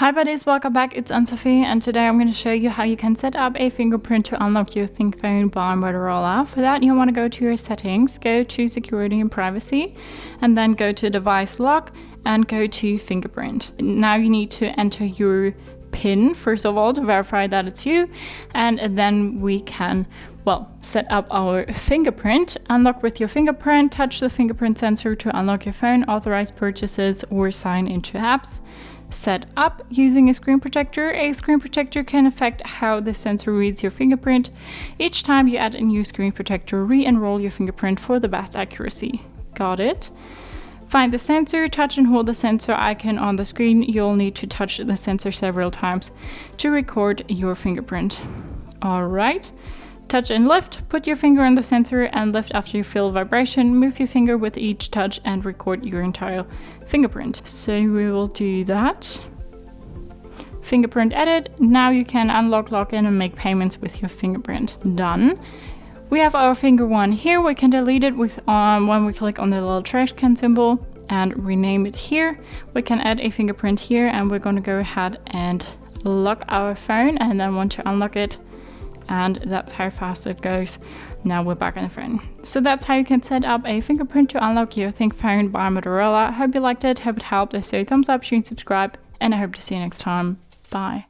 Hi buddies, welcome back. It's Anne-Sophie, and today I'm going to show you how you can set up a fingerprint to unlock your Thinkphone by Motorola. For that, you want to go to your settings, go to security and privacy, and then go to device lock and go to fingerprint. Now you need to enter your PIN first of all to verify that it's you, and then we can set up our fingerprint. Unlock with your fingerprint, touch the fingerprint sensor to unlock your phone, authorize purchases or sign into apps. Set up using a screen protector. A screen protector can affect how the sensor reads your fingerprint. Each time you add a new screen protector, re-enroll your fingerprint for the best accuracy. Got it? Find the sensor, touch and hold the sensor icon on the screen. You'll need to touch the sensor several times to record your fingerprint. Alright. Touch and lift. Put your finger on the sensor and lift after you feel vibration. Move your finger with each touch and record your entire fingerprint. So we will do that. Fingerprint edit. Now you can unlock, log in and make payments with your fingerprint. Done. We have our finger one here. We can delete it with when we click on the little trash can symbol and rename it here. We can add a fingerprint here, and we're going to go ahead and lock our phone and then want to unlock it. And that's how fast it goes. Now we're back on the phone. So that's how you can set up a fingerprint to unlock your Thinkphone by Motorola. Hope you liked it, hope it helped. If so, thumbs up, share and subscribe, and I hope to see you next time. Bye.